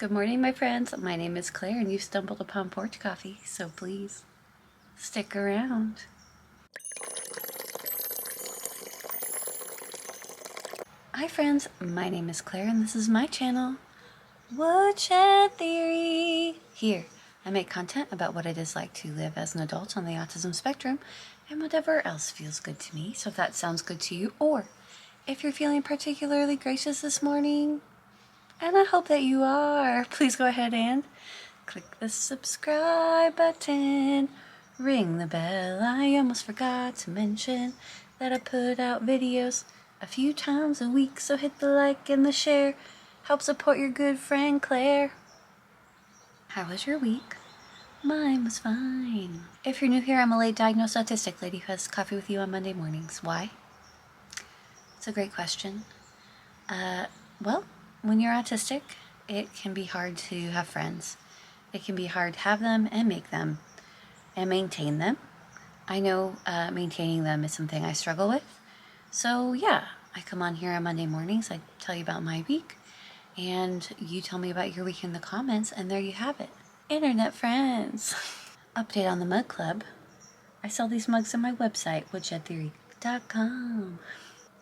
Good morning, my friends. My name is Claire, and you've stumbled upon Porch Coffee, so please stick around. Hi, friends. My name is Claire, and this is my channel, Woodshed Theory. Here, I make content about what it is like to live as an adult on the autism spectrum and whatever else feels good to me. So if that sounds good to you, or if you're feeling particularly gracious this morning, and I hope that you are, please go ahead and click the subscribe button, ring the bell. I almost forgot to mention that I put out videos a few times a week, so hit the like and the share. Help support your good friend Claire. How was your week? Mine was fine. If you're new here, I'm a late diagnosed autistic lady who has coffee with you on Monday mornings. Why? It's a great question. Well, when you're autistic, it can be hard to have friends. It can be hard to have them and make them and maintain them. I know maintaining them is something I struggle with. So yeah, I come on here on Monday mornings, I tell you about my week, and you tell me about your week in the comments, and there you have it. Internet friends. Update on the mug club. I sell these mugs on my website, woodshedtheory.com.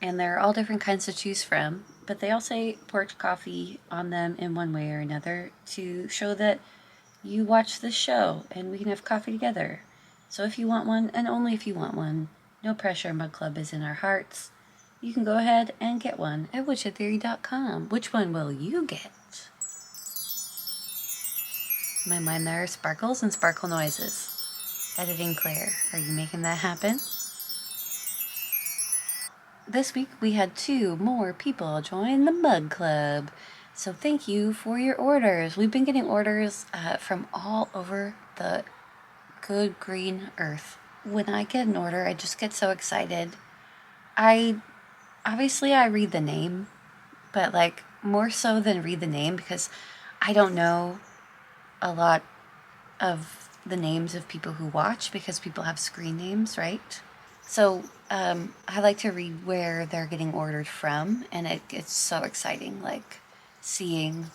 And they're all different kinds to choose from, but they all say Porch Coffee on them in one way or another to show that you watch this show and we can have coffee together. So if you want one, and only if you want one, no pressure, mug club is in our hearts. You can go ahead and get one at woodshedtheory.com. Which one will you get? In my mind, there are sparkles and sparkle noises. Editing Claire, are you making that happen? This week we had 2 more people join the mug club. So thank you for your orders. We've been getting orders from all over the good green earth. When I get an order, I just get so excited. Obviously I read the name, but like more so than read the name, because I don't know a lot of the names of people who watch, because people have screen names, right? So I like to read where they're getting ordered from, and it's so exciting, like seeing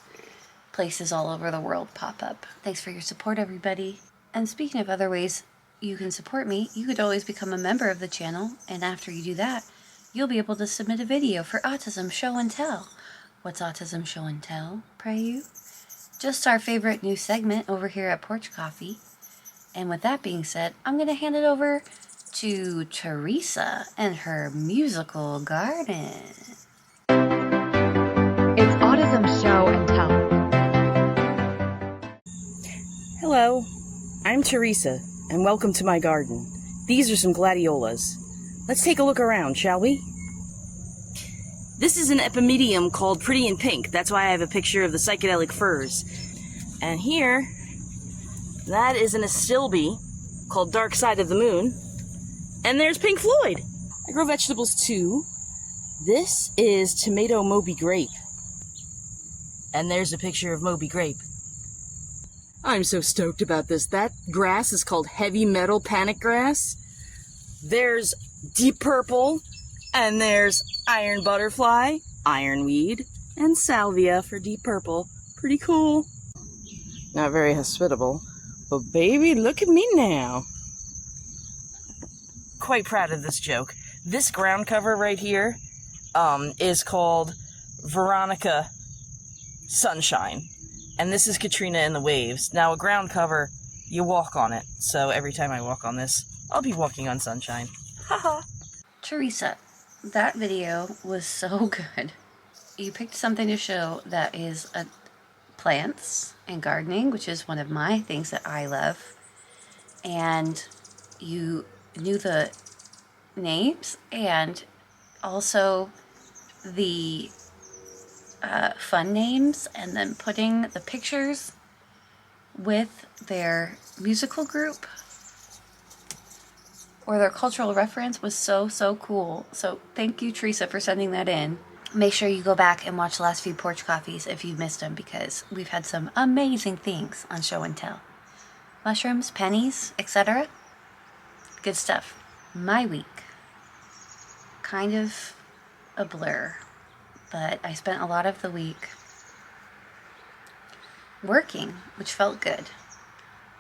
places all over the world pop up. Thanks for your support, everybody. And speaking of other ways you can support me, you could always become a member of the channel, and after you do that, you'll be able to submit a video for Autism Show and Tell. What's Autism Show and Tell, pray you? Just our favorite new segment over here at Porch Coffee. And with that being said, I'm going to hand it over to Teresa and her musical garden. It's Autism Show and Tell. Hello, I'm Teresa, and welcome to my garden. These are some gladiolas. Let's take a look around, shall we? This is an epimedium called Pretty in Pink. That's why I have a picture of the psychedelic furs. And here, that is an astilbe called Dark Side of the Moon. And there's Pink Floyd. I grow vegetables too. This is tomato Moby grape. And there's a picture of Moby grape. I'm so stoked about this. That grass is called heavy metal panic grass. There's deep purple. And there's iron butterfly, ironweed, and salvia for deep purple. Pretty cool. Not very hospitable. But baby, look at me now. Quite proud of this joke. This ground cover right here is called Veronica Sunshine. And this is Katrina and the Waves. Now, a ground cover, you walk on it. So every time I walk on this, I'll be walking on sunshine. Haha. Teresa, that video was so good. You picked something to show that is plants and gardening, which is one of my things that I love. And you knew the names and also the fun names, and then putting the pictures with their musical group or their cultural reference was so cool. So thank you, Teresa, for sending that in. Make sure you go back and watch the last few Porch Coffees if you've missed them, because we've had some amazing things on Show and Tell. Mushrooms, pennies, etc. Good stuff. My week. Kind of a blur, but I spent a lot of the week working, which felt good.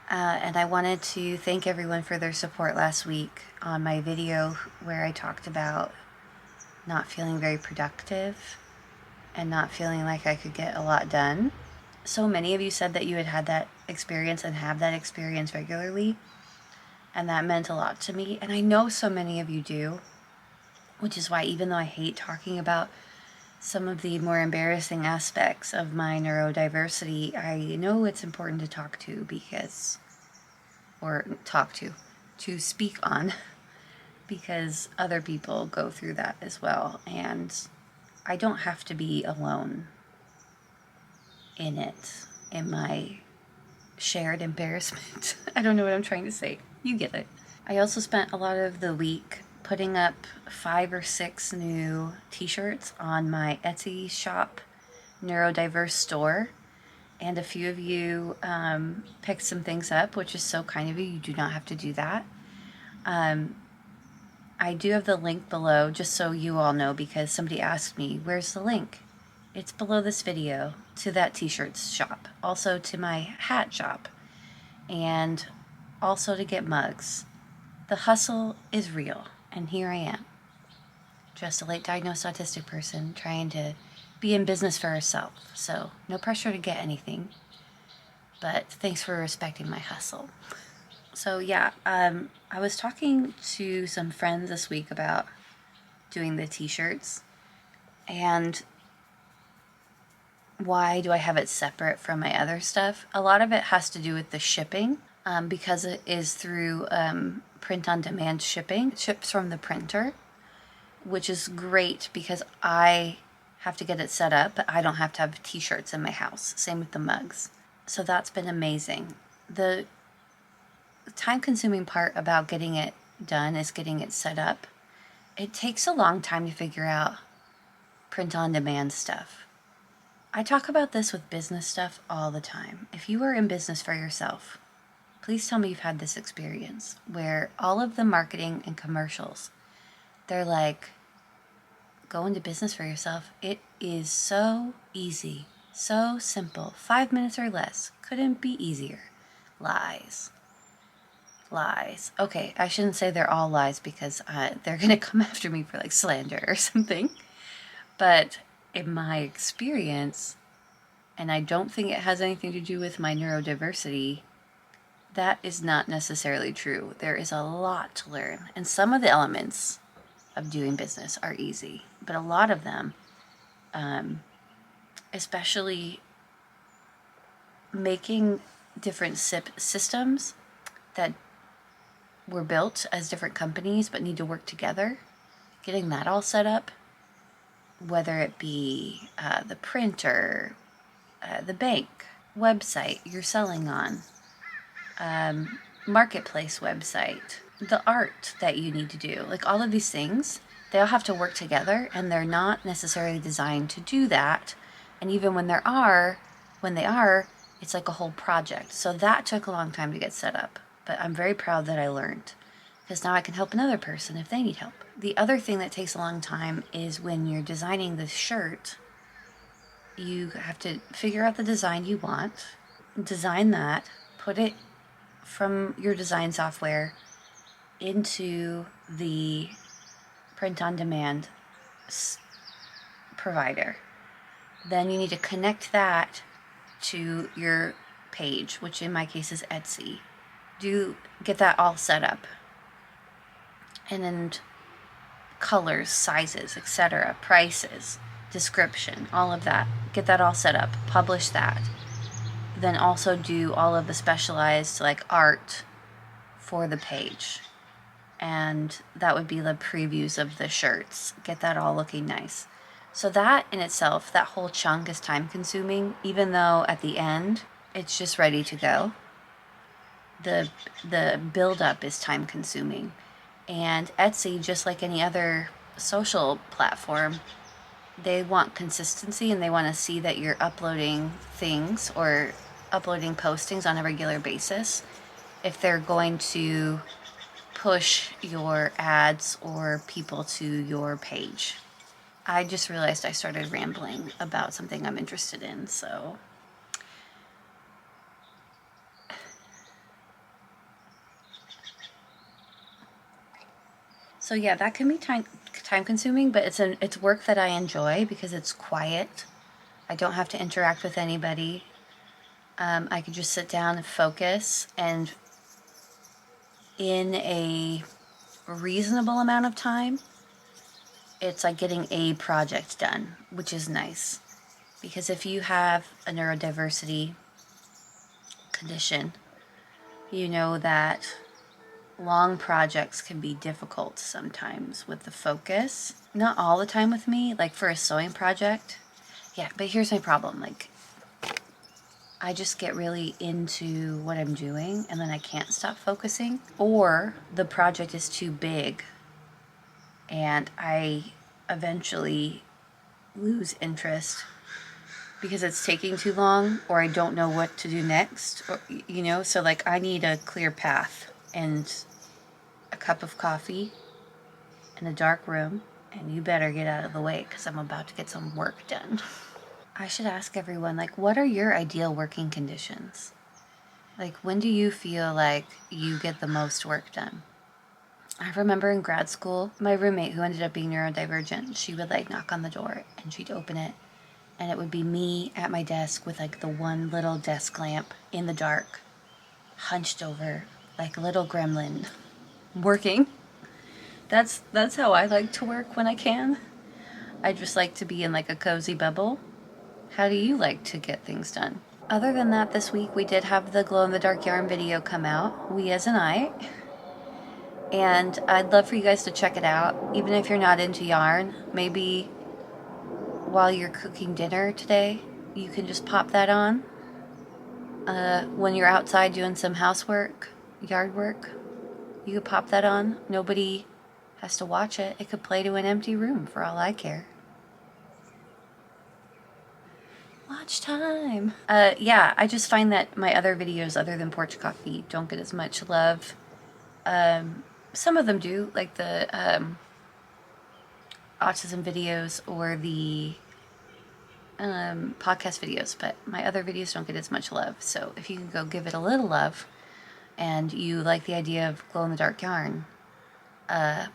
And I wanted to thank everyone for their support last week on my video where I talked about not feeling very productive and not feeling like I could get a lot done. So many of you said that you had that experience and have that experience regularly, and that meant a lot to me. And I know so many of you do, which is why even though I hate talking about some of the more embarrassing aspects of my neurodiversity, I know it's important to talk to to speak on, because other people go through that as well, and I don't have to be alone in it, in my shared embarrassment. I don't know what I'm trying to say. You get it. I also spent a lot of the week putting up 5 or 6 new t-shirts on my Etsy shop, Neurodiverse store, and a few of you picked some things up, which is so kind of you. You do not have to do that. I do have the link below, just so you all know, because somebody asked me, where's the link? It's below this video to that t-shirts shop, also to my hat shop, and also to get mugs. The hustle is real, and here I am, just a late diagnosed autistic person trying to be in business for herself. So no pressure to get anything, but thanks for respecting my hustle. So yeah, I was talking to some friends this week about doing the t-shirts, and why do I have it separate from my other stuff? A lot of it has to do with the shipping, because it is through print-on-demand shipping. It ships from the printer, which is great because I have to get it set up, but I don't have to have t-shirts in my house. Same with the mugs. So that's been amazing. The time-consuming part about getting it done is getting it set up. It takes a long time to figure out print-on-demand stuff. I talk about this with business stuff all the time. If you are in business for yourself, please tell me you've had this experience where all of the marketing and commercials, they're like, go into business for yourself. It is so easy, so simple, 5 minutes or less. Couldn't be easier. Lies. Lies. Okay, I shouldn't say they're all lies because they're going to come after me for like slander or something. But in my experience, and I don't think it has anything to do with my neurodiversity, that is not necessarily true. There is a lot to learn, and some of the elements of doing business are easy, but a lot of them, especially making different systems that were built as different companies but need to work together, getting that all set up, whether it be the printer, the bank, website you're selling on, marketplace website, the art that you need to do, like all of these things, they all have to work together, and they're not necessarily designed to do that. And even when they are, it's like a whole project. So that took a long time to get set up, but I'm very proud that I learned, because now I can help another person if they need help. The other thing that takes a long time is when you're designing the shirt, you have to figure out the design you want, design that, put it from your design software into the print-on-demand provider. Then you need to connect that to your page, which in my case is Etsy. Get that all set up. And then colors, sizes, etc., prices, description, all of that. Get that all set up. Publish that. Then also do all of the specialized like art for the page. And that would be the previews of the shirts. Get that all looking nice. So that in itself, that whole chunk is time consuming, even though at the end it's just ready to go. The build up is time consuming. And Etsy, just like any other social platform, they want consistency, and they want to see that you're uploading things or uploading postings on a regular basis if they're going to push your ads or people to your page. I just realized I started rambling about something I'm interested in, so So yeah, that can be time consuming, but it's work that I enjoy because it's quiet. I don't have to interact with anybody. I can just sit down and focus, and in a reasonable amount of time, it's like getting a project done, which is nice. Because if you have a neurodiversity condition, you know that long projects can be difficult sometimes with the focus. Not all the time with me, like for a sewing project. Yeah, but here's my problem. Like, I just get really into what I'm doing and then I can't stop focusing. Or the project is too big and I eventually lose interest because it's taking too long, or I don't know what to do next, or, you know, so like I need a clear path and a cup of coffee in a dark room, and you better get out of the way because I'm about to get some work done. I should ask everyone, like, what are your ideal working conditions? Like, when do you feel like you get the most work done? I remember in grad school, my roommate who ended up being neurodivergent, she would like knock on the door and she'd open it, and it would be me at my desk with like the one little desk lamp in the dark, hunched over like a little gremlin, working. That's how I like to work when I can. I just like to be in like a cozy bubble. How do you like to get things done? Other than that, this week we did have the glow-in-the-dark yarn video come out, We as an I, and I'd love for you guys to check it out. Even if you're not into yarn, maybe while you're cooking dinner today, you can just pop that on. When you're outside doing some housework, yard work, you could pop that on. Nobody has to watch it. It could play to an empty room for all I care. Watch time. Yeah, I just find that my other videos other than Porch Coffee don't get as much love. Some of them do, like the autism videos or the podcast videos, but my other videos don't get as much love. So if you can go give it a little love and you like the idea of glow-in-the-dark yarn,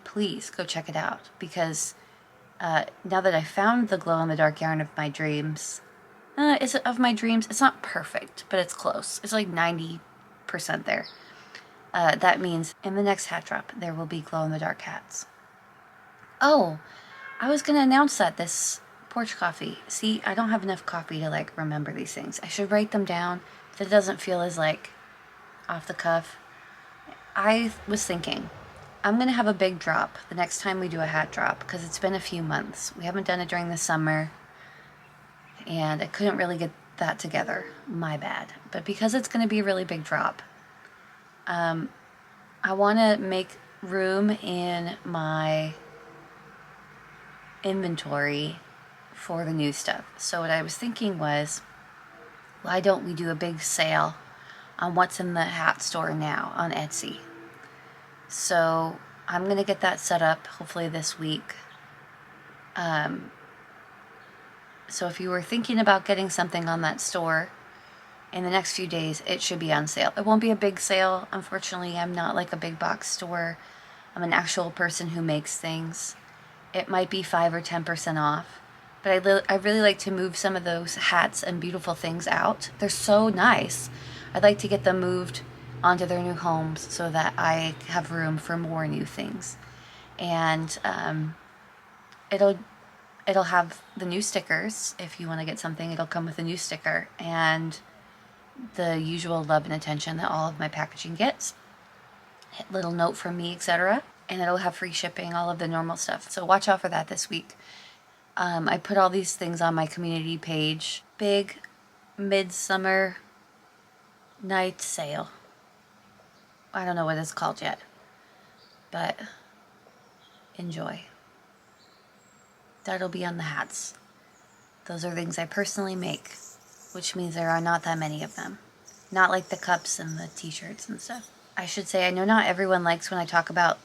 please go check it out, because now that I found the glow-in-the-dark yarn of my dreams, it's not perfect, but it's close. It's like 90% there. That means in the next hat drop, there will be glow-in-the-dark hats. Oh, I was going to announce that this Porch Coffee. See, I don't have enough coffee to like remember these things. I should write them down if it doesn't feel as like off the cuff. I was thinking, I'm going to have a big drop the next time we do a hat drop, because it's been a few months. We haven't done it during the summer, and I couldn't really get that together. My bad. But because it's going to be a really big drop, I want to make room in my inventory for the new stuff. So what I was thinking was, why don't we do a big sale on what's in the hat store now on Etsy? So I'm going to get that set up hopefully this week. So if you were thinking about getting something on that store in the next few days, it should be on sale. It won't be a big sale. Unfortunately, I'm not like a big box store. I'm an actual person who makes things. It might be 5 or 10% off. But I really like to move some of those hats and beautiful things out. They're so nice. I'd like to get them moved onto their new homes so that I have room for more new things. And it'll have the new stickers. If you want to get something, it'll come with a new sticker and the usual love and attention that all of my packaging gets. Little note from me, etc. And it'll have free shipping, all of the normal stuff. So watch out for that this week. I put all these things on my community page. Big midsummer night sale. I don't know what it's called yet, but enjoy. That'll be on the hats. Those are things I personally make, which means there are not that many of them. Not like the cups and the t-shirts and stuff. I should say, I know not everyone likes when I talk about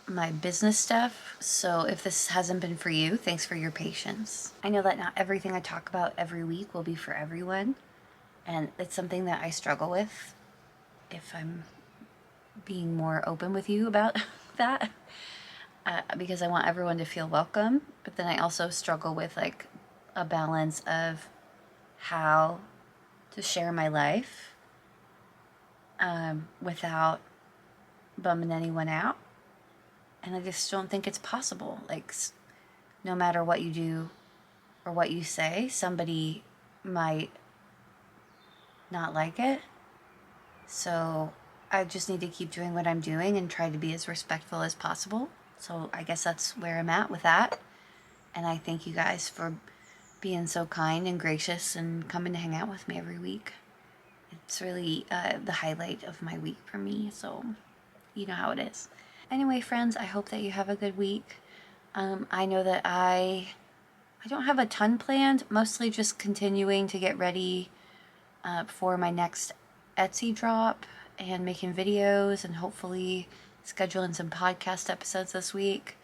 my business stuff, so if this hasn't been for you, thanks for your patience. I know that not everything I talk about every week will be for everyone, and it's something that I struggle with, if I'm being more open with you about that. because I want everyone to feel welcome, but then I also struggle with like a balance of how to share my life without bumming anyone out. And I just don't think it's possible. Like, no matter what you do or what you say, somebody might not like it. So I just need to keep doing what I'm doing and try to be as respectful as possible. So I guess that's where I'm at with that. And I thank you guys for being so kind and gracious and coming to hang out with me every week. It's really the highlight of my week for me, so you know how it is. Anyway, friends, I hope that you have a good week. I know that I don't have a ton planned, mostly just continuing to get ready for my next Etsy drop and making videos and hopefully scheduling some podcast episodes this week.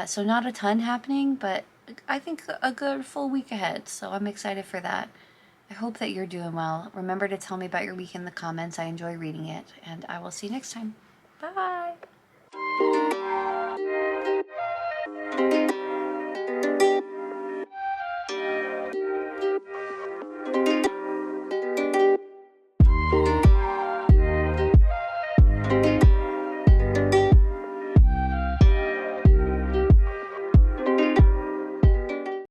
So not a ton happening, but I think a good full week ahead, so I'm excited for that. I hope that you're doing well. Remember to tell me about your week in the comments. I enjoy reading it, and I will see you next time. Bye!